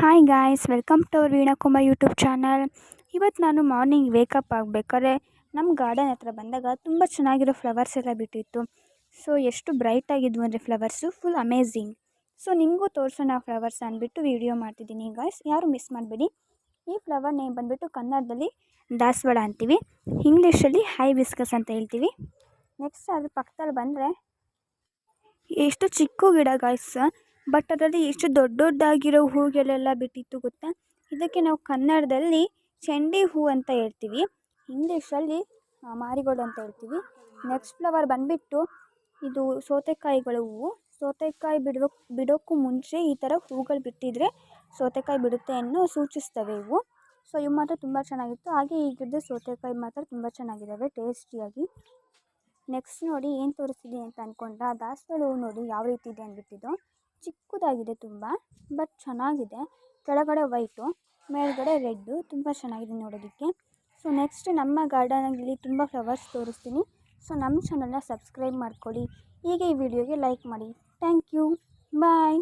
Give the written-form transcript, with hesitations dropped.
Hi guys, welcome to our Veena Kumar YouTube channel. ಇವತ್ತು ನಾನು morning wake up ಆಗಬೇಕಾದ್ರೆ ನಮ್ಮ ಗಾರ್ಡನ್ ಹತ್ರ ಬಂದಾಗ ತುಂಬ ಚೆನ್ನಾಗಿರೋ ಫ್ಲವರ್ಸ್ ಎಲ್ಲ ಬಿಟ್ಟಿತ್ತು. ಸೊ ಎಷ್ಟು ಬ್ರೈಟ್ ಆಗಿದ್ವು ಅಂದರೆ ಫ್ಲವರ್ಸು ಫುಲ್ ಅಮೇಝಿಂಗ್. ಸೊ ನಿಮಗೂ ತೋರಿಸೋಣ ಆ ಫ್ಲವರ್ಸ್ ಅಂದ್ಬಿಟ್ಟು ವೀಡಿಯೋ ಮಾಡ್ತಿದ್ದೀನಿ ಗಾಯ್ಸ್, ಯಾರು ಮಿಸ್ ಮಾಡಬೇಡಿ. ಈ ಫ್ಲವರ್ ನೇಮ್ ಬಂದುಬಿಟ್ಟು ಕನ್ನಡದಲ್ಲಿ ದಾಸವಾಳ ಅಂತೀವಿ, ಇಂಗ್ಲೀಷಲ್ಲಿ ಹೈಬಿಸ್ಕಸ್ ಅಂತ ಹೇಳ್ತೀವಿ. ನೆಕ್ಸ್ಟ್ ಅದ್ರ ಪಕ್ಕದಲ್ಲಿ ಬಂದರೆ ಎಷ್ಟು ಚಿಕ್ಕ ಗಿಡ ಗಾಯ್ಸ್, ಬಟ್ ಅದರಲ್ಲಿ ಎಷ್ಟು ದೊಡ್ಡ ದೊಡ್ಡದಾಗಿರೋ ಹೂಗಳೆಲ್ಲ ಬಿಟ್ಟಿತ್ತು ಗೊತ್ತಾ. ಇದಕ್ಕೆ ನಾವು ಕನ್ನಡದಲ್ಲಿ ಚೆಂಡಿ ಹೂ ಅಂತ ಹೇಳ್ತೀವಿ, ಇಂಗ್ಲೀಷಲ್ಲಿ ಮಾರಿಗೋಲ್ಡ್ ಅಂತ ಹೇಳ್ತೀವಿ. ನೆಕ್ಸ್ಟ್ ಫ್ಲವರ್ ಬಂದುಬಿಟ್ಟು ಇದು ಸೌತೆಕಾಯಿಗಳ ಹೂವು. ಸೌತೆಕಾಯಿ ಬಿಡೋಕ್ಕೂ ಮುಂಚೆ ಈ ಥರ ಹೂಗಳು ಬಿಟ್ಟಿದ್ರೆ ಸೌತೆಕಾಯಿ ಬಿಡುತ್ತೆ ಅನ್ನೋ ಸೂಚಿಸ್ತವೆ ಇವು. ಸೊ ಇವು ಮಾತ್ರ ತುಂಬ ಚೆನ್ನಾಗಿತ್ತು. ಹಾಗೆ ಈ ಗಿಡದ ಸೌತೆಕಾಯಿ ಮಾತ್ರ ತುಂಬ ಚೆನ್ನಾಗಿದ್ದಾವೆ ಟೇಸ್ಟಿಯಾಗಿ. ನೆಕ್ಸ್ಟ್ ನೋಡಿ ಏನು ತೋರಿಸ್ತಿದ್ದೀನಿ ಅಂತ ಅಂದ್ಕೊಂಡ್ರೆ, ದಾಸವಾಳ ಹೂವು ನೋಡಿ ಯಾವ ರೀತಿ ಇದೆ ಅಂದ್ಬಿಟ್ಟಿದ್ದು. ಚಿಕ್ಕದಾಗಿದೆ ತುಂಬ, ಬಟ್ ಚೆನ್ನಾಗಿದೆ. ಕೆಳಗಡೆ ವೈಟು, ಮೇಲ್ಗಡೆ ರೆಡ್ಡು, ತುಂಬ ಚೆನ್ನಾಗಿದೆ ನೋಡೋದಕ್ಕೆ. ಸೊ ನೆಕ್ಸ್ಟ್ ನಮ್ಮ ಗಾರ್ಡನಲ್ಲಿ ತುಂಬ ಫ್ಲವರ್ಸ್ ತೋರಿಸ್ತೀನಿ. ಸೊ ನಮ್ಮ ಚಾನಲ್ನ ಸಬ್ಸ್ಕ್ರೈಬ್ ಮಾಡ್ಕೊಳ್ಳಿ, ಹೀಗೆ ಈ ವಿಡಿಯೋಗೆ ಲೈಕ್ ಮಾಡಿ. Thank you, bye.